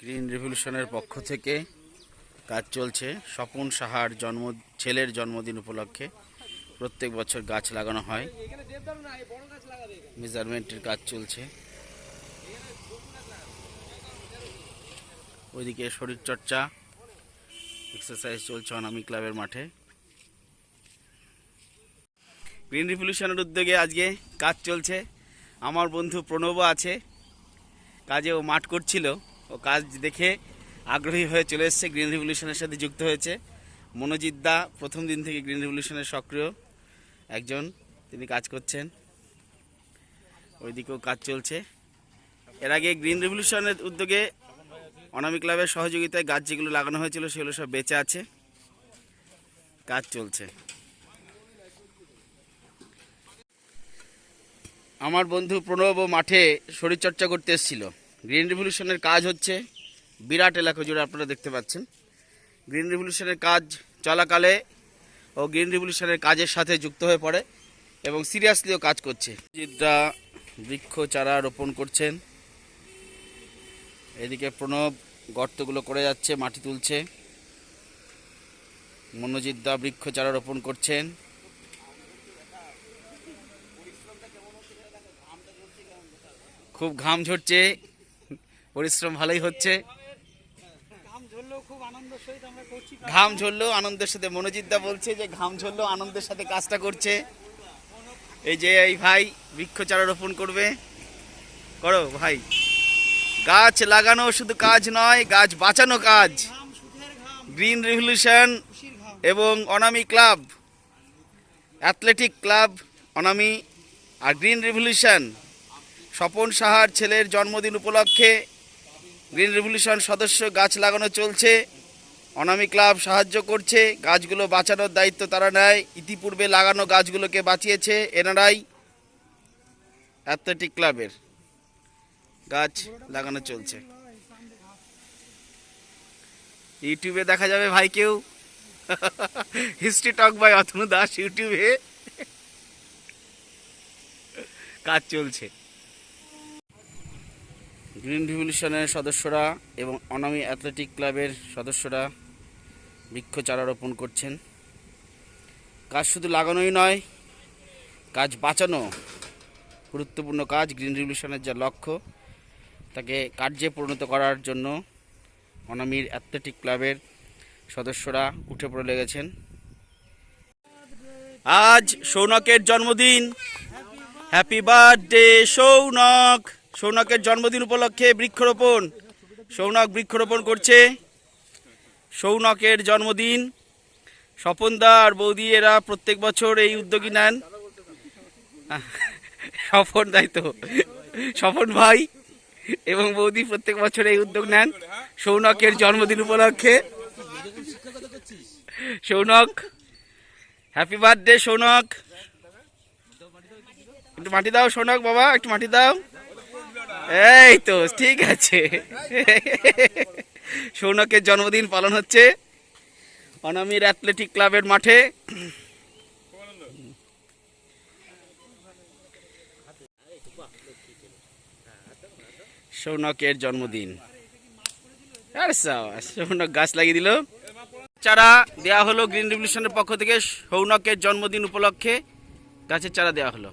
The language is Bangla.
গ্রিন রেভলিউশনের পক্ষ থেকে কাজ চলছে। স্বপন সাহার ছেলের জন্মদিন উপলক্ষে প্রত্যেক বছর গাছ লাগানো হয়। মেজারমেন্টের কাজ চলছে। ওইদিকে শরীরচর্চা এক্সারসাইজ চলছে অনামি ক্লাবের মাঠে। গ্রিন রেভলিউশনের উদ্যোগে আজকে কাজ চলছে। আমার বন্ধু প্রণব আছে কাজে, ও মাঠ করছিল, ও কাজ দেখে আগ্রহী হয়ে চলে এসছে, গ্রিন রেভলিউশনের সাথে যুক্ত হয়েছে। মনোজিৎ দা প্রথম দিন থেকে গ্রিন রেভলিউশনের সক্রিয় একজন, তিনি কাজ করছেন। ওইদিকেও কাজ চলছে। এর আগে গ্রিন রেভলিউশনের উদ্যোগে অনামি ক্লাবের সহযোগিতায় গাছ যেগুলো লাগানো হয়েছিল সেগুলো সব বেঁচে আছে, কাজ চলছে। আমার বন্ধু প্রণব মাঠে শরীরচর্চা করতে এসেছিল। গ্রিন রেভলিউশনের কাজ হচ্ছে বিরাট এলাকা জুড়ে, আপনারা দেখতে পাচ্ছেন। গ্রিন রেভলিউশনের কাজ চলাকালে ও গ্রিন রেভলিউশনের কাজের সাথে যুক্ত হয়ে পড়ে এবং সিরিয়াসলিও কাজ করছে। মনোজিৎদা বৃক্ষ চারা রোপণ করছেন। এদিকে প্রণব গর্তগুলো করে যাচ্ছে, মাটি তুলছে। মনোজিৎদা বৃক্ষ চারা রোপণ করছেন। খুব ঘাম ঝরছে, পরিশ্রম ভালোই হচ্ছে। ঘাম ঝরলেও আনন্দের সাথে, মনোজিৎদা বলছে যে ঘাম ঝরলেও আনন্দের সাথে কাজটা করছে। এই যে এই ভাই বৃক্ষ চারা রোপণ করবে, করো ভাই। গাছ লাগানো শুধু কাজ নয়, গাছ বাঁচানো কাজ। গ্রিন রেভলিউশন এবং অনামি ক্লাব, অ্যাথলেটিক ক্লাব অনামি আর গ্রিন রেভলিউশন, স্বপন সাহার ছেলের জন্মদিন উপলক্ষে গ্রিন রেভলিউশন সদস্য গাছ লাগানো চলছে। অনামি ক্লাব সাহায্য করছে, গাছগুলো বাঁচানোর দায়িত্ব তারা নেয়। ইতিপূর্বে লাগানো গাছগুলোকে বাঁচিয়েছে এনারাই। অ্যাথলেটিক ক্লাবের গাছ লাগানো চলছে। ইউটিউবে দেখা যাবে ভাই, কেউ history talk by Atanu Das ইউটিউবে কাজ চলছে। গ্রিন রেভলিউশনের সদস্যরা এবং অনামি অ্যাথলেটিক ক্লাবের সদস্যরা বৃক্ষ চারা রোপণ করছেন। কাজ শুধু লাগানোই নয়, কাজ বাঁচানো গুরুত্বপূর্ণ কাজ। গ্রিন রেভলিউশনের যা লক্ষ্য তাকে কার্যে পরিণত করার জন্য অনামির অ্যাথলেটিক ক্লাবের সদস্যরা উঠে পড়ে লেগেছেন। আজ সৌনকের জন্মদিন। Happy birthday Sounak. সৌনকের জন্মদিন উপলক্ষে বৃক্ষরোপণ, সৌনক বৃক্ষরোপণ করছে। সৌনকের জন্মদিন। স্বপনদা আর বৌদি এরা প্রত্যেক বছর এই উদ্যোগী নেন। স্বপন দায়িত্ব, স্বপন ভাই এবং বৌদি প্রত্যেক বছর এই উদ্যোগ নেন সৌনকের জন্মদিন উপলক্ষে। Sounak, happy birthday Sounak. একটু মাটি দাও সৌনক বাবা, একটু মাটি দাও। এই তো ঠিক আছে। সৌনকের জন্মদিন পালন হচ্ছে অনামির অ্যাথলেটিক ক্লাবের মাঠে। সৌনকের জন্মদিন। সৌনক গাছ লাগিয়ে দিল। চারা দেওয়া হলো গ্রিন রেভলিউশনের পক্ষ থেকে। সৌনকের জন্মদিন উপলক্ষে গাছের চারা দেওয়া হলো।